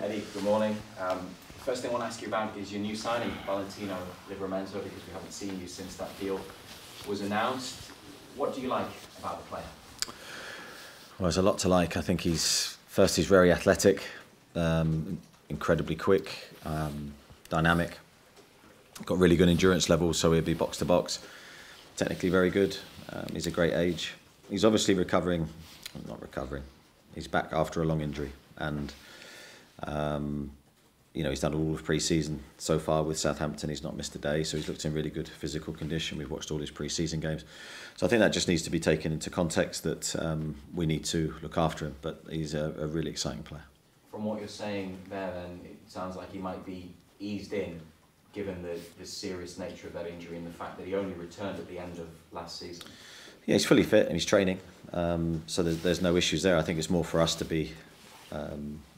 Eddie, good morning. First thing I want to ask you about is your new signing, Valentino Livramento, because we haven't seen you since that deal was announced. What do you like about the player? Well, there's a lot to like. I think he's very athletic, incredibly quick, dynamic, got really good endurance levels, so he'll be box to box. Technically very good. He's a great age. He's obviously not recovering. He's back after a long injury, and he's done all of pre-season so far with Southampton. He's not missed a day, so he's looked in really good physical condition. We've watched all his pre-season games, so I think that just needs to be taken into context that we need to look after him. But he's a really exciting player. From what you're saying there, then it sounds like he might be eased in, given the serious nature of that injury and the fact that he only returned at the end of last season. Yeah, he's fully fit and he's training, so there's no issues there. I think it's more for us to be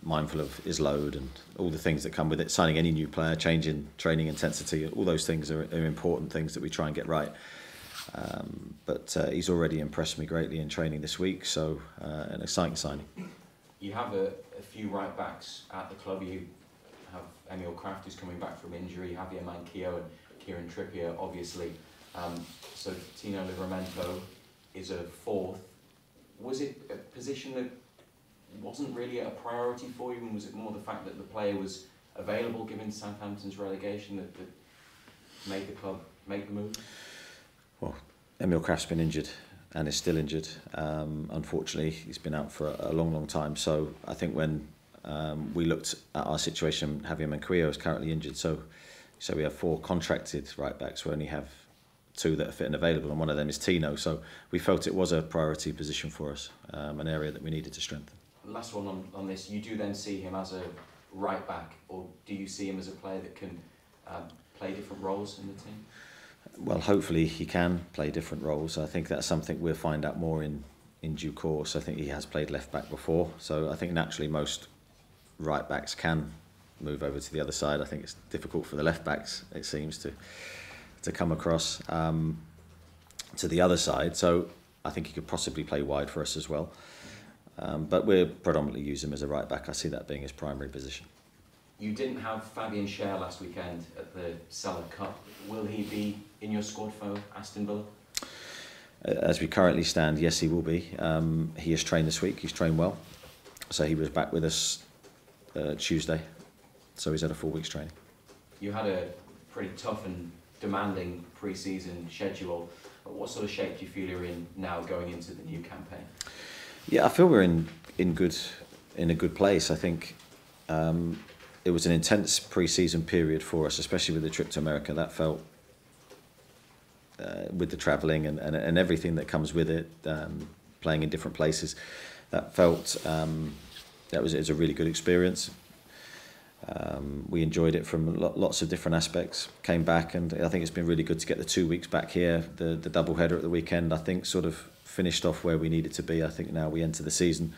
mindful of his load and all the things that come with it. Signing any new player, changing training intensity, all those things are important things that we try and get right. But he's already impressed me greatly in training this week, so an exciting signing. You have a few right backs at the club. You have Emil Kraft, who's coming back from injury, Javier Manquillo and Kieran Trippier, obviously. So Tino Livramento is a fourth. Was it a position that wasn't really a priority for you, and was it more the fact that the player was available given Southampton's relegation that made the club make the move? Well, Emil Kraft's been injured and is still injured. Unfortunately, he's been out for a long time. So I think when we looked at our situation, Javier Manquillo is currently injured. So we have 4 contracted right backs. We only have 2 that are fit and available, and one of them is Tino. So we felt it was a priority position for us, an area that we needed to strengthen. Last one on this, you do then see him as a right back, or do you see him as a player that can play different roles in the team? Well, hopefully he can play different roles. I think that's something we'll find out more in due course. I think he has played left back before, so I think naturally most right backs can move over to the other side. I think it's difficult for the left backs, it seems, to come across to the other side. So I think he could possibly play wide for us as well. But we'll predominantly use him as a right back. I see that being his primary position. You didn't have Fabian Schär last weekend at the Cellar Cup. Will he be in your squad for Aston Villa? As we currently stand, yes, he will be. He has trained this week. He's trained well. So he was back with us Tuesday. So he's had a full week's training. You had a pretty tough and demanding pre-season schedule. What sort of shape do you feel you're in now going into the new campaign? Yeah, I feel we're in a good place. I think it was an intense pre-season period for us, especially with the trip to America. That felt, with the travelling and everything that comes with it, playing in different places, that felt it was a really good experience. We enjoyed it from lots of different aspects. Came back, and I think it's been really good to get the 2 weeks back here. The double header at the weekend, I think, sort of finished off where we needed to be. I think now we enter the season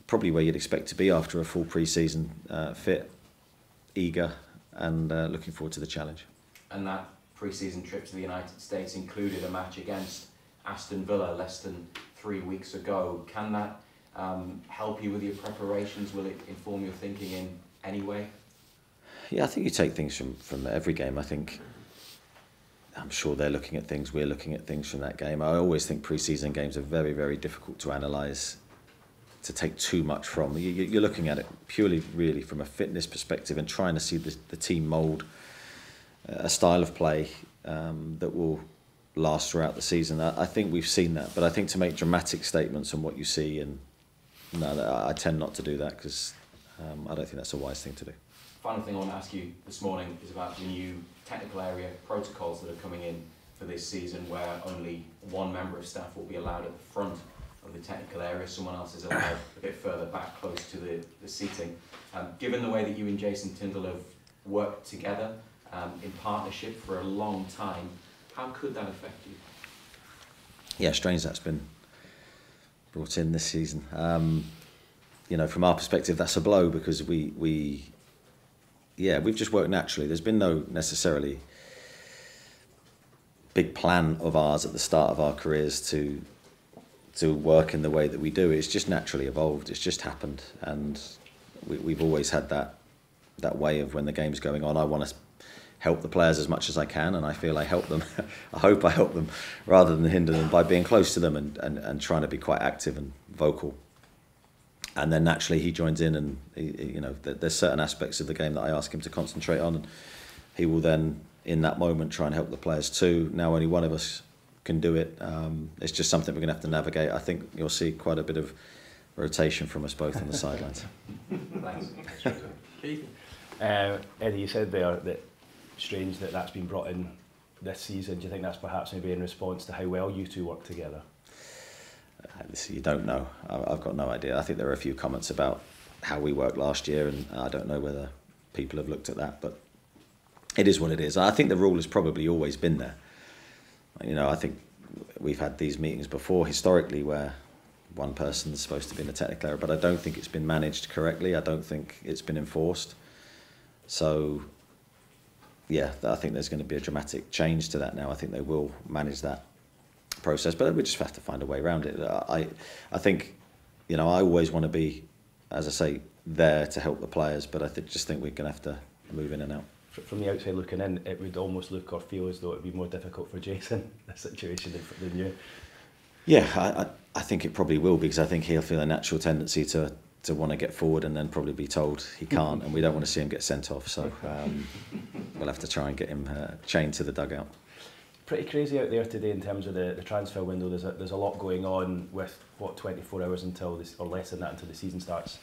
probably where you'd expect to be after a full pre-season, fit, eager, and looking forward to the challenge. And that pre-season trip to the United States included a match against Aston Villa less than 3 weeks ago. Can that help you with your preparations? Will it inform your thinking in any way? Yeah, I think you take things from every game. I'm sure they're looking at things, we're looking at things from that game. I always think pre-season games are very, very difficult to analyse, to take too much from. You're looking at it purely, really, from a fitness perspective and trying to see the team mould a style of play that will last throughout the season. I think we've seen that, but I think to make dramatic statements on what you see, and no, I tend not to do that because I don't think that's a wise thing to do. Final thing I want to ask you this morning is about the new technical area protocols that are coming in for this season, where only one member of staff will be allowed at the front of the technical area. Someone else is allowed a bit further back, close to the seating. Given the way that you and Jason Tindall have worked together in partnership for a long time, how could that affect you? Yeah, strange that's been brought in this season. From our perspective, that's a blow because we've just worked naturally. There's been no necessarily big plan of ours at the start of our careers to work in the way that we do. It's just naturally evolved. It's just happened, and we've always had that way of when the game's going on, I want to help the players as much as I can, and I feel I help them. I hope I help them rather than hinder them by being close to them and trying to be quite active and vocal. And then naturally he joins in, and there's certain aspects of the game that I ask him to concentrate on, and he will then in that moment try and help the players too. Now only one of us can do it. It's just something we're going to have to navigate. I think you'll see quite a bit of rotation from us both on the sidelines. Thanks. Keith? Eddie, you said there that strange that's been brought in this season. Do you think that's perhaps maybe in response to how well you two work together? You don't know. I've got no idea. I think there are a few comments about how we worked last year, and I don't know whether people have looked at that, but it is what it is. I think the rule has probably always been there. I think we've had these meetings before historically where one person's supposed to be in a technical error, but I don't think it's been managed correctly. I don't think it's been enforced. So yeah, I think there's going to be a dramatic change to that now. I think they will manage that process, but we just have to find a way around it. I think, I always want to be, as I say, there to help the players, but I just think we're going to have to move in and out. From the outside looking in, it would almost look or feel as though it would be more difficult for Jason, this situation, than you. Yeah, I think it probably will, because I think he'll feel a natural tendency to want to get forward and then probably be told he can't, and we don't want to see him get sent off. So we'll have to try and get him chained to the dugout. Pretty crazy out there today in terms of the transfer window. There's a lot going on with 24 hours until this, or less than that, until the season starts.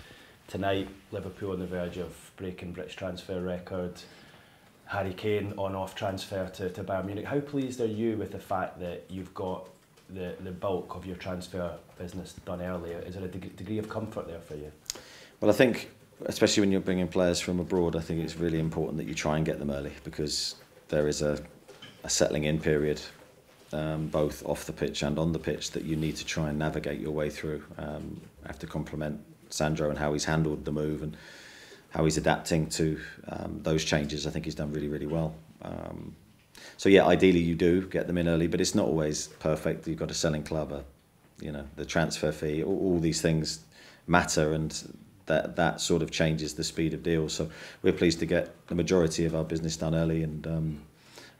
Tonight, Liverpool on the verge of breaking British transfer record. Harry Kane on-off transfer to Bayern Munich. How pleased are you with the fact that you've got the bulk of your transfer business done earlier? Is there a degree of comfort there for you? Well, I think, especially when you're bringing players from abroad, I think it's really important that you try and get them early, because there is a settling in period, both off the pitch and on the pitch, that you need to try and navigate your way through. I have to compliment Sandro and how he's handled the move and how he's adapting to those changes. I think he's done really, really well. So yeah, ideally you do get them in early, but it's not always perfect. You've got a selling club, the transfer fee, all these things matter, and that sort of changes the speed of deals. So we're pleased to get the majority of our business done early, and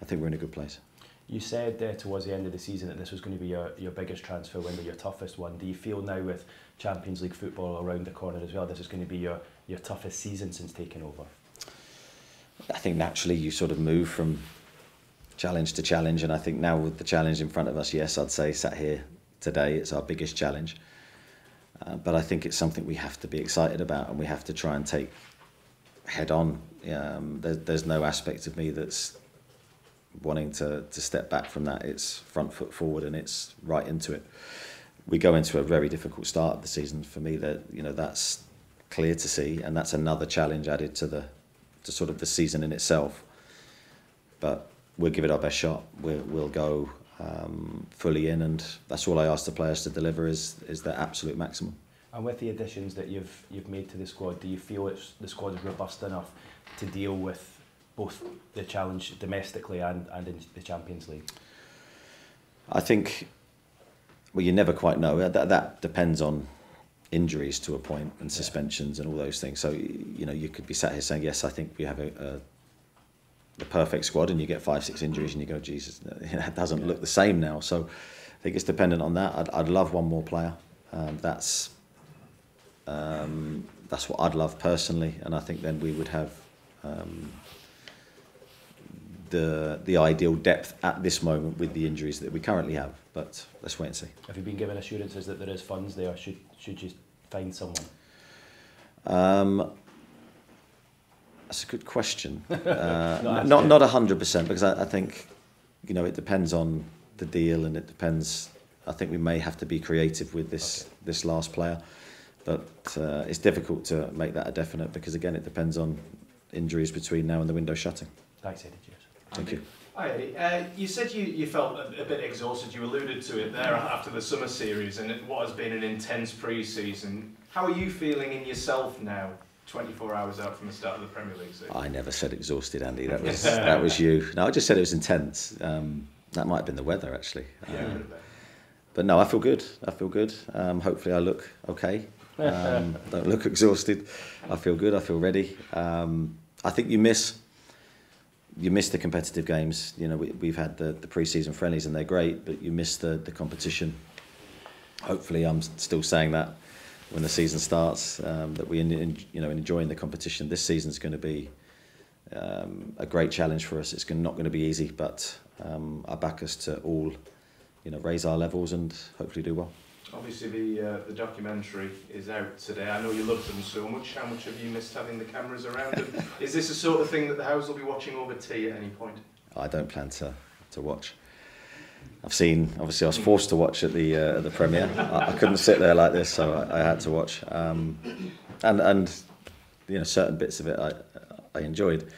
I think we're in a good place. You said towards the end of the season that this was going to be your biggest transfer window, your toughest one. Do you feel now, with Champions League football around the corner as well, this is going to be your toughest season since taking over? I think naturally you sort of move from challenge to challenge, and I think now with the challenge in front of us, yes, I'd say sat here today, it's our biggest challenge. But I think it's something we have to be excited about, and we have to try and take head on. There's no aspect of me that's wanting to step back from that. It's front foot forward, and it's right into it. We go into a very difficult start of the season. For me, that's clear to see, and that's another challenge added to sort of the season in itself. But we'll give it our best shot. We'll go fully in, and that's all I ask the players to deliver is their absolute maximum. And with the additions that you've made to the squad, do you feel the squad is robust enough to deal with both the challenge domestically and in the Champions League? I think, well, you never quite know. That depends on injuries to a point, and suspensions and all those things. So you could be sat here saying, yes, I think we have the perfect squad, and you get 5-6 injuries and you go, Jesus, it doesn't look the same now. So I think it's dependent on that. I'd love one more player. That's what I'd love personally, and I think then we would have the ideal depth at this moment with the injuries that we currently have. But let's wait and see. Have you been given assurances that there is funds there? Should you find someone? That's a good question. Not 100%, because I think it depends on the deal, and it depends. I think we may have to be creative with this last player, but it's difficult to make that a definite, because again it depends on injuries between now and the window shutting. Thanks, Eddie. Cheers. Thank you. Hi Eddie. You said you felt a bit exhausted. You alluded to it there after the summer series and what has been an intense pre-season. How are you feeling in yourself now, 24 hours out from the start of the Premier League season? I never said exhausted, Andy. That was you. No, I just said it was intense. That might have been the weather, actually. Yeah, but no, I feel good. Hopefully I look okay. Don't look exhausted. I feel good. I feel ready. I think you miss the competitive games. You know, we've had the pre-season friendlies and they're great, but you miss the competition. Hopefully, I'm still saying that when the season starts, that we enjoying the competition. This season's going to be a great challenge for us. It's not going to be easy, but I back us to all, raise our levels and hopefully do well. Obviously, the documentary is out today. I know you love them so much. How much have you missed having the cameras around them? Is this the sort of thing that the Hows will be watching over tea at any point? I don't plan to watch. Obviously I was forced to watch at the premiere. I couldn't sit there like this, so I had to watch. And certain bits of it I enjoyed.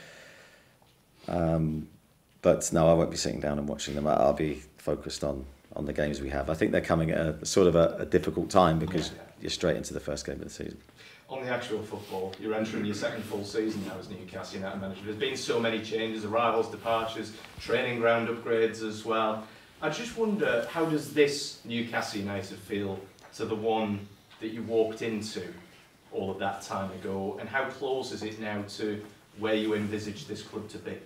But no, I won't be sitting down and watching them. I'll be focused on the games we have. I think they're coming at a difficult time because you're straight into the first game of the season. On the actual football, you're entering your second full season now as Newcastle United manager. There's been so many changes, arrivals, departures, training ground upgrades as well. I just wonder, how does this Newcastle United feel to the one that you walked into all of that time ago, and how close is it now to where you envisage this club to be?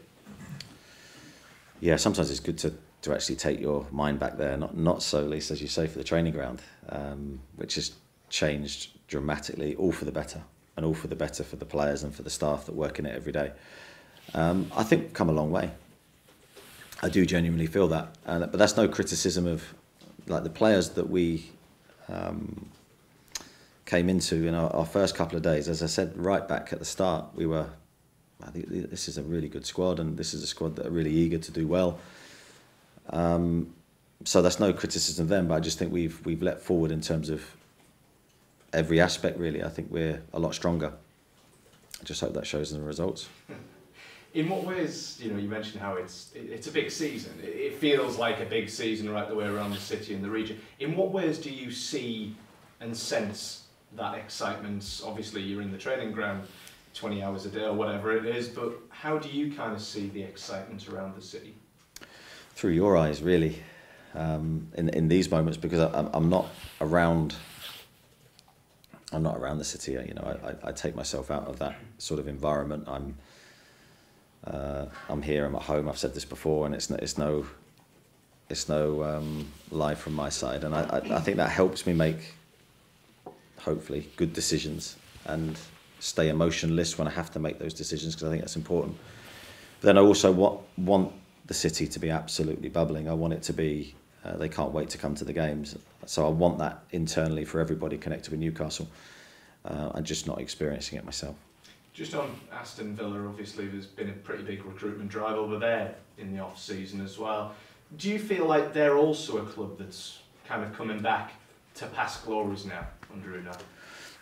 Yeah, sometimes it's good to actually take your mind back there, not so, least as you say, for the training ground, which has changed dramatically, all for the better, and all for the better for the players and for the staff that work in it every day. I think we've come a long way. I do genuinely feel that, but that's no criticism of the players that we came into in our first couple of days. As I said right back at the start, I think this is a really good squad, and this is a squad that are really eager to do well. So that's no criticism of them, but I just think we've leapt forward in terms of every aspect, really. I think we're a lot stronger. I just hope that shows in the results. In what ways, you mentioned how it's a big season. It feels like a big season right the way around the city and the region. In what ways do you see and sense that excitement? Obviously, you're in the training ground 20 hours a day or whatever it is, but how do you kind of see the excitement around the city? Through your eyes, really, in these moments, because I'm not around. I'm not around the city. I take myself out of that sort of environment. I'm here. I'm at home. I've said this before, and it's no lie from my side. And I think that helps me make, hopefully, good decisions and stay emotionless when I have to make those decisions, because I think that's important. But then I also want the city to be absolutely bubbling. I want it to be, they can't wait to come to the games. So I want that internally for everybody connected with Newcastle. I'm just not experiencing it myself. Just on Aston Villa, obviously there's been a pretty big recruitment drive over there in the off-season as well. Do you feel like they're also a club that's kind of coming back to past glories now under Howe?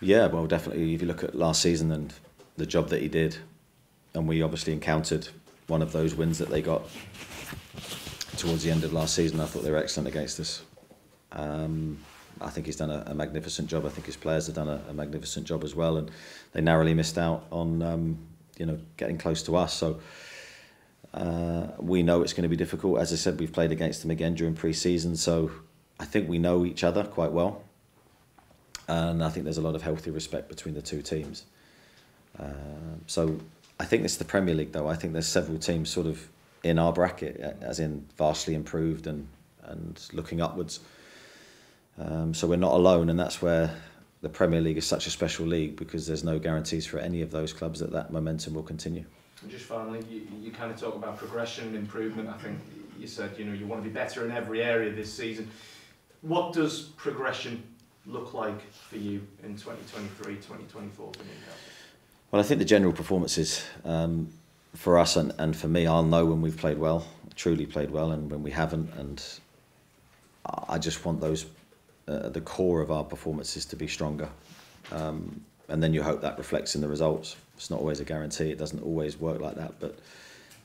Yeah, well, definitely. If you look at last season and the job that he did, and we obviously encountered one of those wins that they got towards the end of last season. I thought they were excellent against us. I think he's done a magnificent job. I think his players have done a magnificent job as well, and they narrowly missed out on getting close to us. So we know it's going to be difficult. As I said, we've played against them again during pre-season, so I think we know each other quite well, and I think there's a lot of healthy respect between the two teams. So I think it's the Premier League, though. I think there's several teams sort of in our bracket, as in vastly improved and looking upwards. So we're not alone, and that's where the Premier League is such a special league, because there's no guarantees for any of those clubs that momentum will continue. And just finally, you kind of talk about progression and improvement. I think you said you want to be better in every area this season. What does progression look like for you in 2023, 2024 for Newcastle? Well, I think the general performances for us and for me, I'll know when we've played well, truly played well, and when we haven't. And I just want those, the core of our performances to be stronger. And then you hope that reflects in the results. It's not always a guarantee. It doesn't always work like that, but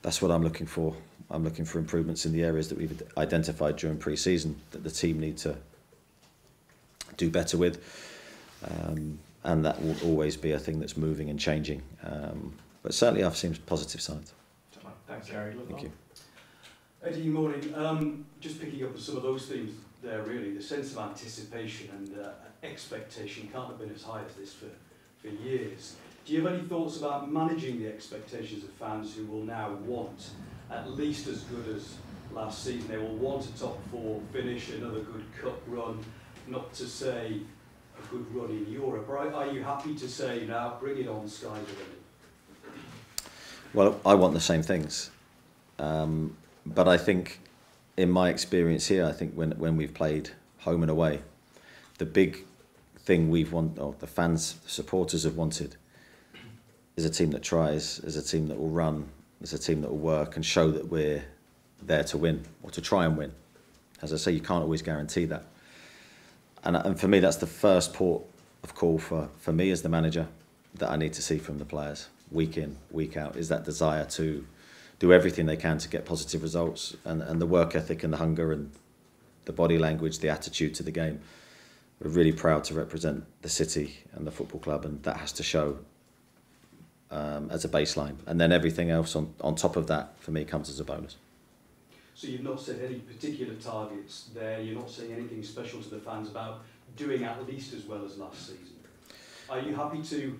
that's what I'm looking for. I'm looking for improvements in the areas that we've identified during pre-season that the team need to do better with. And that will always be a thing that's moving and changing. But certainly I've seen positive signs. Thanks, Gary. Thank you. Eddie, morning. Just picking up on some of those themes, there really. The sense of anticipation and expectation can't have been as high as this for years. Do you have any thoughts about managing the expectations of fans who will now want at least as good as last season? They will want a top 4 finish, another good cup run, not to say a good run in Europe. Or are you happy to say, now, bring it on, sky's the limit? Well, I want the same things. But I think, in my experience here, I think when we've played home and away, the big thing the fans, the supporters have wanted, is a team that tries, is a team that will run, is a team that will work and show that we're there to win or to try and win. As I say, you can't always guarantee that. And for me, that's the first port of call for me as the manager that I need to see from the players, week in, week out, is that desire to do everything they can to get positive results, and the work ethic and the hunger and the body language, the attitude to the game. We're really proud to represent the city and the football club, and that has to show as a baseline. And then everything else on top of that, for me, comes as a bonus. So you've not set any particular targets there, you're not saying anything special to the fans about doing at least as well as last season. Are you happy to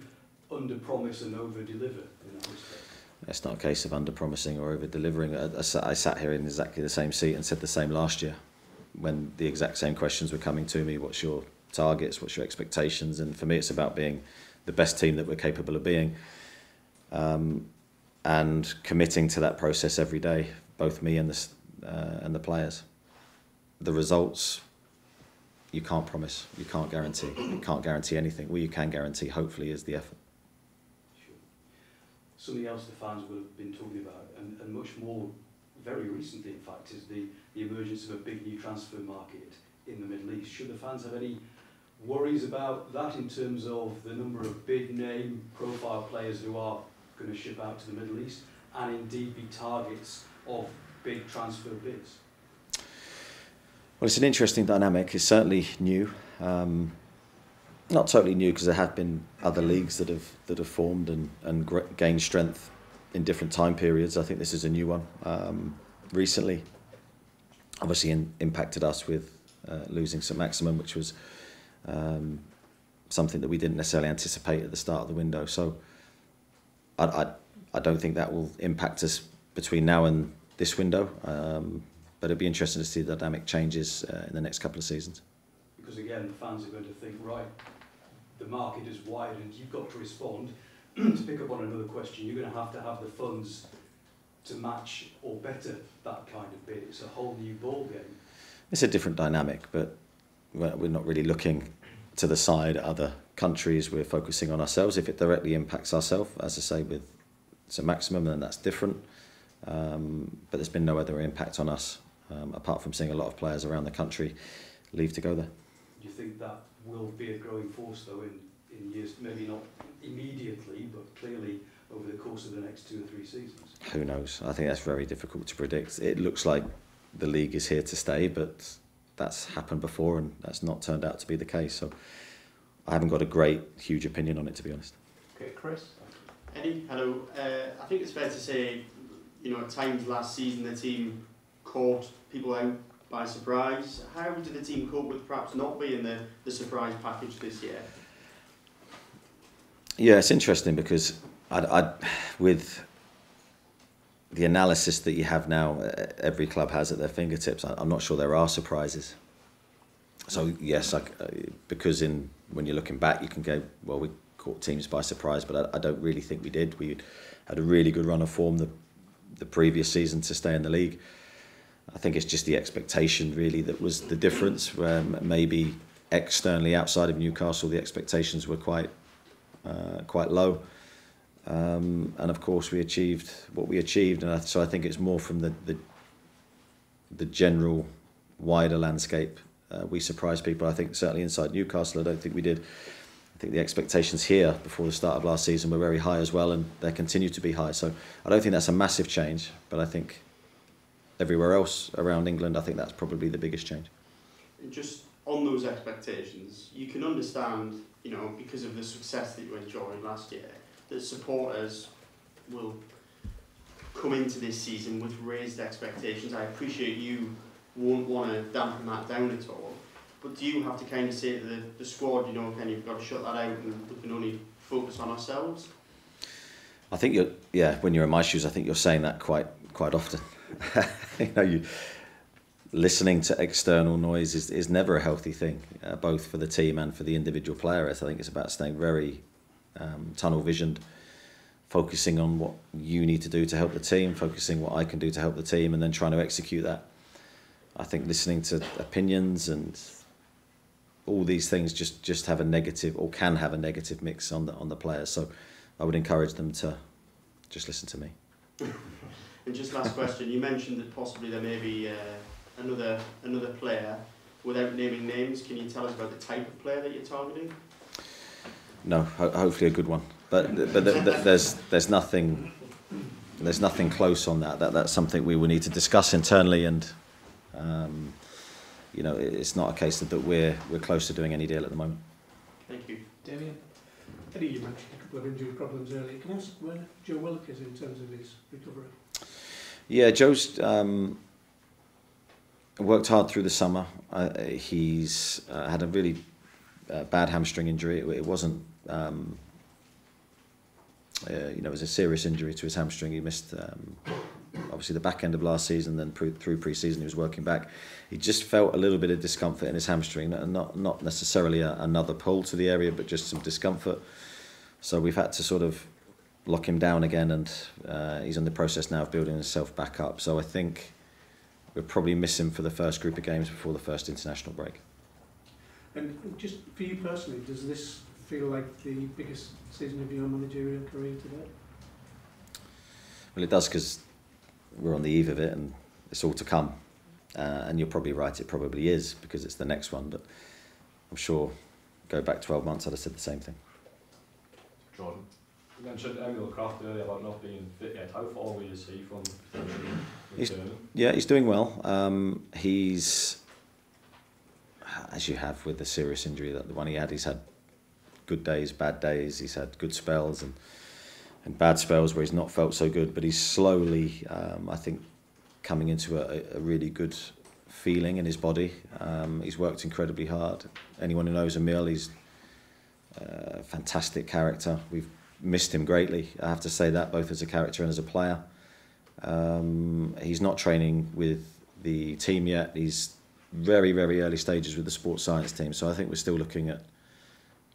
under-promise and over-deliver in that respect? It's not a case of under-promising or over-delivering. I sat here in exactly the same seat and said the same last year when the exact same questions were coming to me. What's your targets? What's your expectations? And for me, it's about being the best team that we're capable of being, and committing to that process every day, both me and the players. The results, you can't promise, you can't guarantee. You can't guarantee anything. What you can guarantee, hopefully, is the effort. Something else the fans will have been talking about, and much more very recently, in fact, is the emergence of a big new transfer market in the Middle East. Should the fans have any worries about that in terms of the number of big name profile players who are going to ship out to the Middle East, and indeed be targets of big transfer bids? Well, it's an interesting dynamic. It's certainly new. Not totally new, because there have been other leagues that have formed and gained strength in different time periods. I think this is a new one recently. Obviously impacted us with losing St Maximin, which was something that we didn't necessarily anticipate at the start of the window. So I don't think that will impact us between now and this window. But it'd be interesting to see the dynamic changes in the next couple of seasons. Because again, the fans are going to think, right, the market is widened, you've got to respond. To pick up on another question, you're going to have the funds to match or better that kind of bid. It's a whole new ball game. It's a different dynamic, but we're not really looking to the side at other countries. We're focusing on ourselves. If it directly impacts ourselves, as I say, with St Maximum, then that's different. But there's been no other impact on us, apart from seeing a lot of players around the country leave to go there. Do you think that will be a growing force, though, in years, maybe not immediately, but clearly over the course of the next 2 or 3 seasons? Who knows? I think that's very difficult to predict. It looks like the league is here to stay, but that's happened before and that's not turned out to be the case. So I haven't got a huge opinion on it, to be honest. Okay, Chris? Eddie, hello. I think it's fair to say, at times last season the team caught people out by surprise. How did the team cope with perhaps not being the surprise package this year? Yeah, it's interesting because with the analysis that you have now, every club has at their fingertips, I'm not sure there are surprises. So yes, because when you're looking back, you can go, well, we caught teams by surprise, but I don't really think we did. We had a really good run of form the previous season to stay in the league. I think it's just the expectation really that was the difference, where maybe externally outside of Newcastle the expectations were quite low, and of course we achieved what we achieved, and so I think it's more from the general wider landscape. We surprised people. I think certainly inside Newcastle I don't think we did. I think the expectations here before the start of last season were very high as well, and they continue to be high. So I don't think that's a massive change, but I think everywhere else around England, I think that's probably the biggest change. And just on those expectations, you can understand, because of the success that you enjoyed last year, that supporters will come into this season with raised expectations. I appreciate you won't want to dampen that down at all. But do you have to kind of say to the squad, you know, kind of, you've got to shut that out and we can only focus on ourselves? I think when you're in my shoes, I think you're saying that quite often. You know, listening to external noise is never a healthy thing, both for the team and for the individual player. I think it's about staying very tunnel visioned, focusing on what you need to do to help the team, focusing what I can do to help the team, and then trying to execute that. I think listening to opinions and all these things just have a negative, or can have a negative mix on the players. So I would encourage them to just listen to me. And just last question, you mentioned that possibly there may be another player. Without naming names, can you tell us about the type of player that you're targeting? No, hopefully a good one. But there's nothing close on that. That's something we will need to discuss internally, and you know, it's not a case that we're close to doing any deal at the moment. Thank you. Damien? Eddie, you mentioned a couple of injury problems earlier. Can I ask where Joe Willock is in terms of his recovery? Yeah, Joe's worked hard through the summer. He's had a really bad hamstring injury. It wasn't, you know, it was a serious injury to his hamstring. He missed obviously the back end of last season, then through pre-season he was working back. He just felt a little bit of discomfort in his hamstring, not necessarily another pull to the area, but just some discomfort. So we've had to sort of lock him down again, and he's in the process now of building himself back up. So I think we'll probably miss him for the first group of games before the first international break. And just for you personally, does this feel like the biggest season of your managerial career to date? Well, it does, because we're on the eve of it and it's all to come. And you're probably right, it probably is, because it's the next one. But I'm sure, go back 12 months, I'd have said the same thing. Jordan, you mentioned Emil Kraft earlier about not being fit yet. How far away is he from returning? He's doing well. He's, as you have with the serious injury, that the one he had, he's had good days, bad days. He's had good spells and bad spells where he's not felt so good. But he's slowly, I think, coming into a really good feeling in his body. He's worked incredibly hard. Anyone who knows Emil, he's a fantastic character. We've missed him greatly, I have to say that, both as a character and as a player. He's not training with the team yet. He's very, very early stages with the sports science team. So I think we're still looking at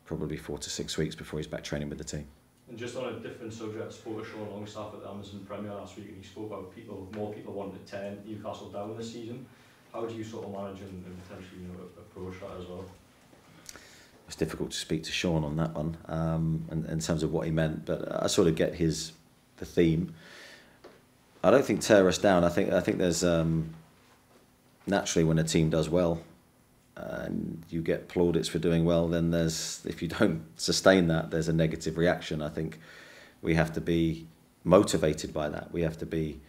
probably 4 to 6 weeks before he's back training with the team. And just on a different subject, I spoke to Sean Longstaff at the Amazon Premier last week, and he spoke about more people wanted to turn Newcastle down this season. How do you sort of manage and potentially, you know, approach that as well? It's difficult to speak to Sean on that one, in terms of what he meant, but I sort of get the theme. I don't think tear us down. I think there's naturally, when a team does well and you get plaudits for doing well, then if you don't sustain that, there's a negative reaction. I think we have to be motivated by that. We have to be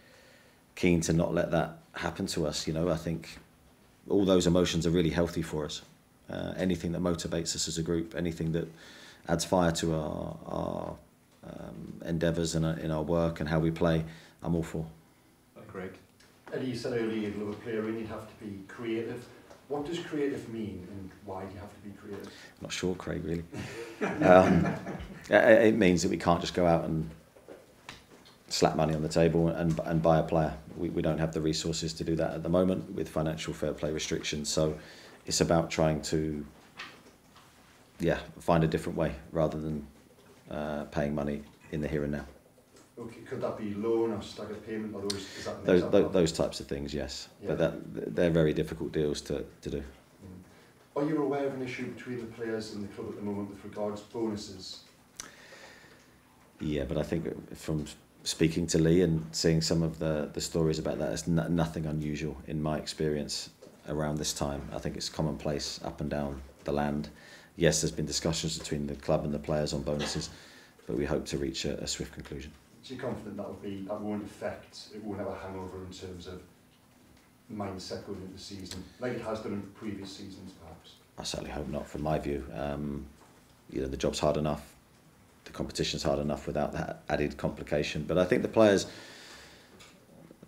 keen to not let that happen to us. You know, I think all those emotions are really healthy for us. Anything that motivates us as a group, anything that adds fire to our endeavours and in our work and how we play, I'm all for. Craig? Eddie, you said earlier you'd love a player in, you'd have to be creative. What does creative mean, and why do you have to be creative? I'm not sure, Craig, really. It means that we can't just go out and slap money on the table and buy a player. We don't have the resources to do that at the moment with financial fair play restrictions. So it's about trying to, find a different way rather than paying money in the here and now. Okay, could that be loan or staggered payment, or those types of things? Yes, yeah. But they're very difficult deals to do. Are you aware of an issue between the players and the club at the moment with regards to bonuses? Yeah, but I think from speaking to Lee and seeing some of the stories about that, it's nothing unusual in my experience around this time. I think it's commonplace up and down the land. Yes, there's been discussions between the club and the players on bonuses, but we hope to reach a swift conclusion. So you're confident that won't affect, it won't have a hangover in terms of mindset going into the season, like it has done in previous seasons perhaps? I certainly hope not, from my view. You know, the job's hard enough, the competition's hard enough without that added complication. But I think the players,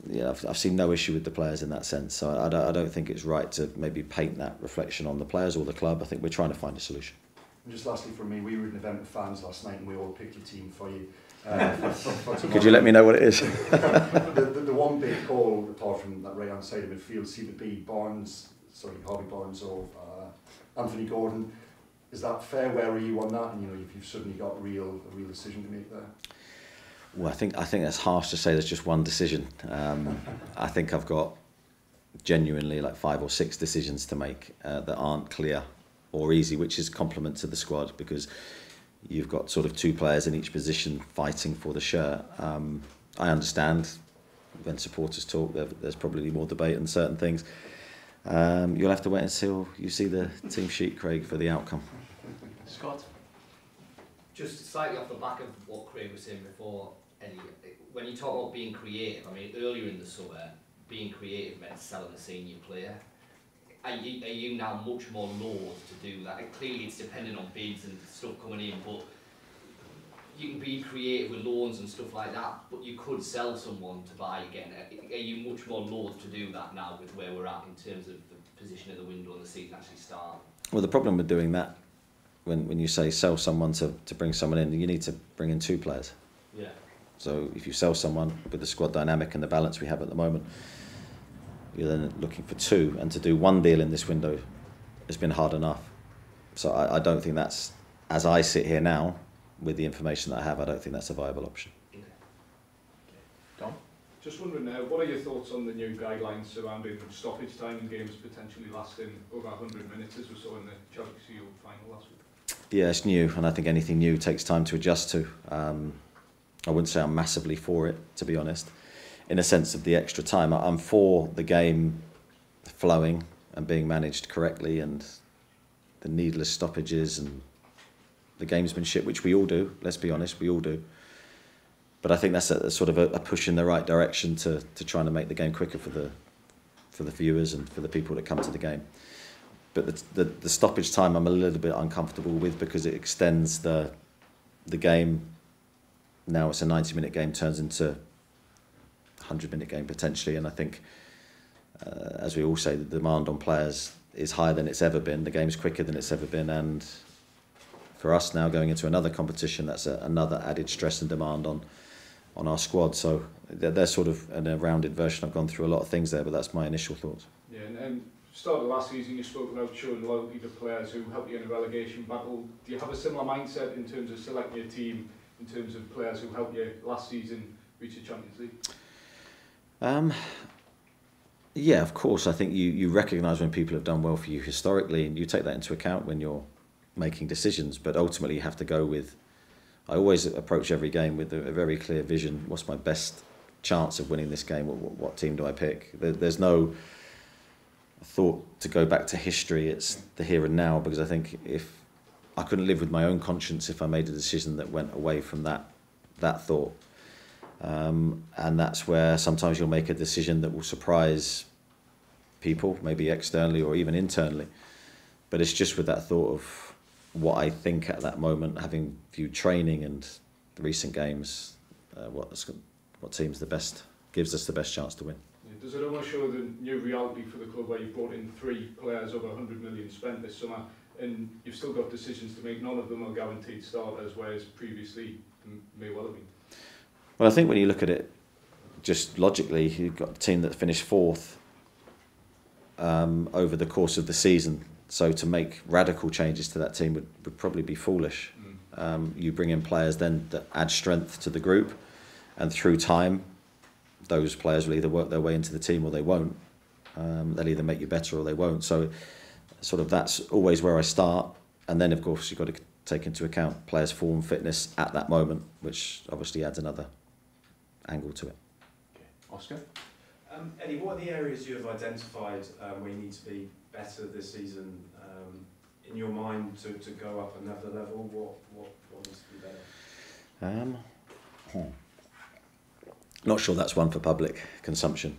yeah, I've seen no issue with the players in that sense. So I don't think it's right to maybe paint that reflection on the players or the club. I think we're trying to find a solution. And just lastly from me, we were at an event with fans last night and we all picked your team for you. Could you let me know what it is? the one big call, apart from that right-hand side of midfield, seemed to be Harvey Barnes or Anthony Gordon. Is that fair? Where are you on that? And you've suddenly got a real decision to make there. Well, I think that's harsh to say there's just one decision. I think I've got genuinely like 5 or 6 decisions to make that aren't clear or easy, which is compliment to the squad because you've got sort of 2 players in each position fighting for the shirt. I understand when supporters talk, there's probably more debate on certain things. You'll have to wait until you see the team sheet, Craig, for the outcome. Scott? Just slightly off the back of what Craig was saying before, Eddie, when you talk about being creative, I mean, earlier in the summer, being creative meant selling a senior player. Are you now much more loath to do that? And clearly it's dependent on bids and stuff coming in, but you can be creative with loans and stuff like that, but you could sell someone to buy again. Are you much more loath to do that now with where we're at in terms of the position of the window and the season actually starting? Well, the problem with doing that, when you say sell someone to bring someone in, you need to bring in 2 players. Yeah. So if you sell someone with the squad dynamic and the balance we have at the moment, you're then looking for 2, and to do 1 deal in this window has been hard enough. So I don't think that's, as I sit here now, with the information that I have, I don't think that's a viable option. Okay. Tom? Just wondering, what are your thoughts on the new guidelines surrounding stoppage time in games potentially lasting over 100 minutes, as we saw in the Chelsea Shield final last week? Yeah, it's new, and I think anything new takes time to adjust to. I wouldn't say I'm massively for it, to be honest, in a sense of the extra time. I'm for the game flowing and being managed correctly, and the needless stoppages and the gamesmanship, which we all do, let's be honest, we all do. But I think that's a sort of a push in the right direction to trying to make the game quicker for the viewers and for the people that come to the game. But the stoppage time I'm a little bit uncomfortable with because it extends the game. Now it's a 90-minute game, turns into a 100-minute game potentially, and I think, as we all say, the demand on players is higher than it's ever been. The game's quicker than it's ever been, and for us now going into another competition, that's another added stress and demand on our squad. So they're sort of in a rounded version. I've gone through a lot of things there, but that's my initial thoughts. Yeah, and start of last season you spoke about showing loyalty to players who help you in a relegation battle. Do you have a similar mindset in terms of selecting your team, in terms of players who helped you last season reach the Champions League? Yeah, of course. I think you recognise when people have done well for you historically, and you take that into account when you're making decisions. But ultimately, you have to go with. I always approach every game with a very clear vision. What's my best chance of winning this game? What team do I pick? There's no thought to go back to history. It's the here and now, because I think if I couldn't live with my own conscience if I made a decision that went away from that thought. And that's where sometimes you'll make a decision that will surprise people, maybe externally or even internally. But it's just with that thought of what I think at that moment, having viewed training and the recent games, what team's the best, gives us the best chance to win. Yeah, does it almost show the new reality for the club where you've brought in 3 players over 100 million spent this summer, and you've still got decisions to make? None of them are guaranteed starters, whereas previously may well have been. Well, I think when you look at it just logically, you've got a team that finished 4th over the course of the season. So to make radical changes to that team would probably be foolish. You bring in players then that add strength to the group, and through time, those players will either work their way into the team or they won't. They'll either make you better or they won't. So sort of that's always where I start. And then, of course, you've got to take into account players' form, fitness at that moment, which obviously adds another angle to it. Okay. Oscar? Eddie, what are the areas you have identified where you need to be better this season? In your mind, to go up another level, what needs to be better? Not sure that's one for public consumption.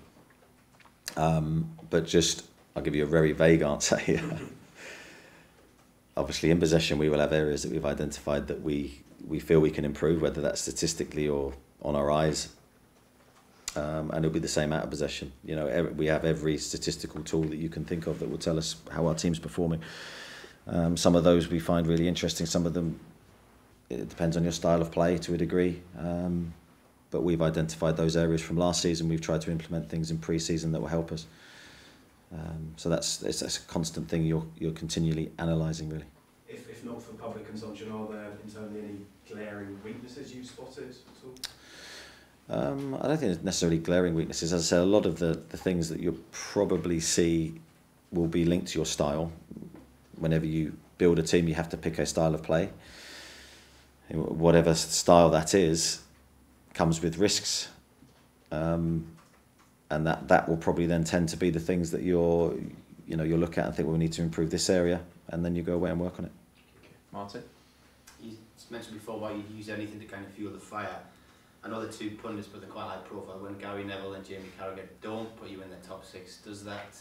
But just, I'll give you a very vague answer here. Obviously, in possession, we will have areas that we've identified that we feel we can improve, whether that's statistically or on our eyes. and it'll be the same out of possession. You know, we have every statistical tool that you can think of that will tell us how our team's performing. Some of those we find really interesting. Some of them, it depends on your style of play to a degree. But we've identified those areas from last season. We've tried to implement things in pre-season that will help us. So that's a constant thing you're continually analysing, really. If not for public consumption, are there internally any glaring weaknesses you've spotted at all? I don't think there's necessarily glaring weaknesses. As I said, a lot of the things that you'll probably see will be linked to your style. Whenever you build a team, you have to pick a style of play. Whatever style that is, comes with risks. And that will probably then tend to be the things that you'll look at and think, well, we need to improve this area, and then you go away and work on it. Martin? You mentioned before why you'd use anything to kind of fuel the fire. I know the two pundits, but they're quite high profile. When Gary Neville and Jamie Carragher don't put you in the top six, does that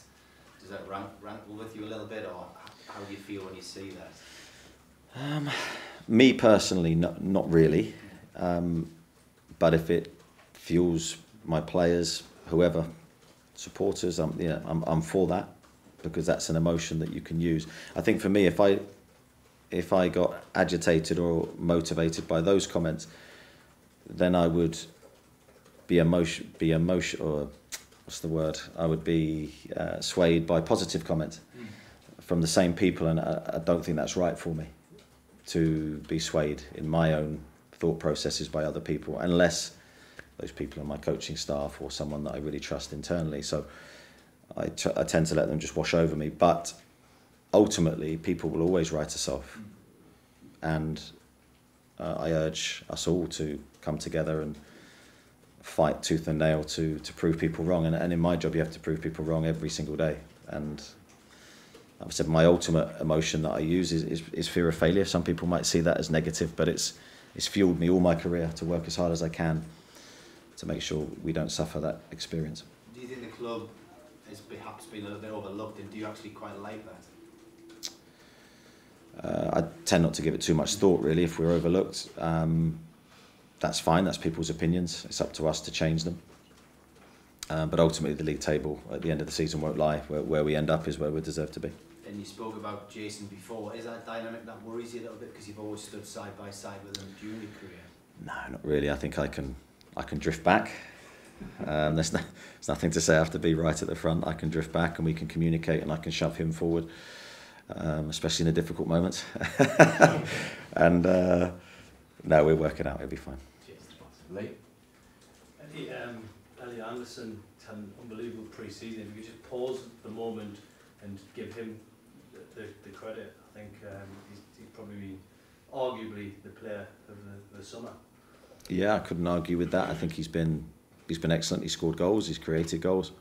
rankle with you a little bit, or how do you feel when you see that? Me personally, not really. But if it fuels my players, whoever, supporters, I'm for that, because that's an emotion that you can use. I think for me, if I got agitated or motivated by those comments, then I would be or what's the word? I would be swayed by positive comments from the same people, and I don't think that's right for me to be swayed in my own thought processes by other people, unless those people are my coaching staff or someone that I really trust internally. So I tend to let them just wash over me. But ultimately, people will always write us off, and I urge us all to come together and fight tooth and nail to prove people wrong. And in my job, you have to prove people wrong every single day. And I've said my ultimate emotion that I use is fear of failure. Some people might see that as negative, but it's fueled me all my career to work as hard as I can to make sure we don't suffer that experience. Do you think the club has perhaps been a little bit overlooked, and do you actually quite like that? I tend not to give it too much thought, really. If we're overlooked, that's fine. That's people's opinions. It's up to us to change them. But ultimately, the league table at the end of the season won't lie. Where we end up is where we deserve to be. And you spoke about Jason before. Is that a dynamic that worries you a little bit, because you've always stood side by side with him during your career? No, not really. I think I can drift back. There's nothing to say I have to be right at the front. I can drift back, and we can communicate, and I can shove him forward, especially in the difficult moments. And no, we're working out. It'll be fine. Lee? Elliot Anderson had an unbelievable pre-season. If you could just pause the moment and give him the credit, I think he's probably been arguably the player of the summer. Yeah, I couldn't argue with that. I think he's been excellent. He scored goals. He's created goals.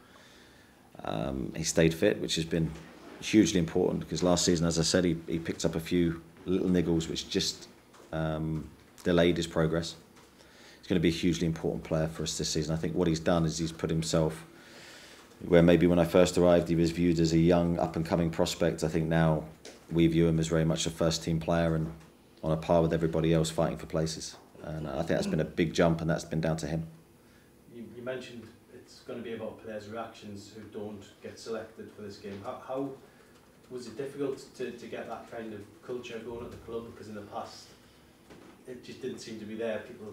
He stayed fit, which has been hugely important, because last season, as I said, he picked up a few little niggles which just delayed his progress. He's going to be a hugely important player for us this season. I think what he's done is he's put himself where maybe when I first arrived he was viewed as a young up-and-coming prospect. I think now we view him as very much a first-team player and on a par with everybody else fighting for places. And I think that's been a big jump, and that's been down to him. You mentioned it's going to be about players' reactions who don't get selected for this game. How was it difficult to get that kind of culture going at the club? Because in the past it just didn't seem to be there. People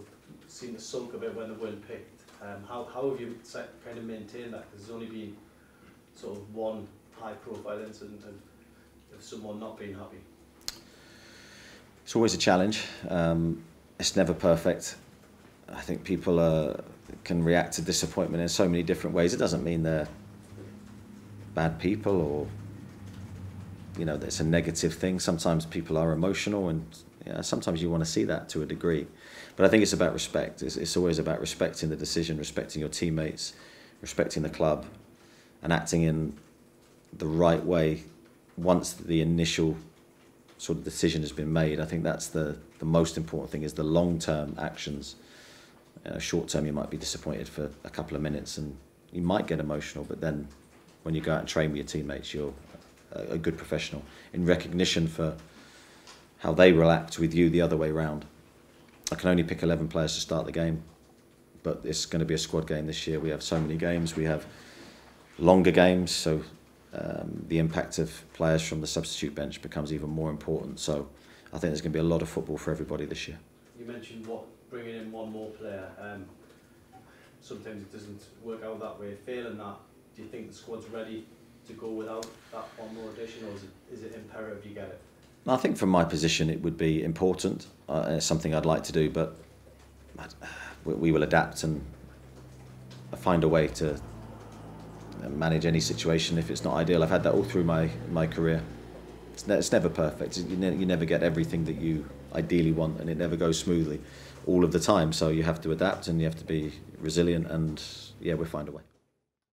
seemed to sulk a bit when they weren't picked. How have you kind of maintained that? Because there's only been sort of one high-profile incident of someone not being happy. It's always a challenge. It's never perfect. I think people can react to disappointment in so many different ways. It doesn't mean they're bad people or it's a negative thing. Sometimes people are emotional, and sometimes you want to see that to a degree. But I think it's about respect. It's always about respecting the decision, respecting your teammates, respecting the club, and acting in the right way once the initial sort of decision has been made. I think that's the most important thing, is the long-term actions. Short-term, you might be disappointed for a couple of minutes and you might get emotional, but then when you go out and train with your teammates, you're a good professional in recognition for how they will act with you the other way round. I can only pick 11 players to start the game. but it's going to be a squad game this year. We have so many games. We have longer games, so the impact of players from the substitute bench becomes even more important. So I think there's going to be a lot of football for everybody this year. You mentioned bringing in one more player. Sometimes it doesn't work out that way. Failing that, do you think the squad's ready to go without that one more addition, or is it imperative you get it? I think from my position it would be important. It's something I'd like to do, but we will adapt and find a way to manage any situation if it's not ideal. I've had that all through my career. It's never perfect. You never get everything that you ideally want, and it never goes smoothly all of the time. So you have to adapt and you have to be resilient, and yeah, we'll find a way.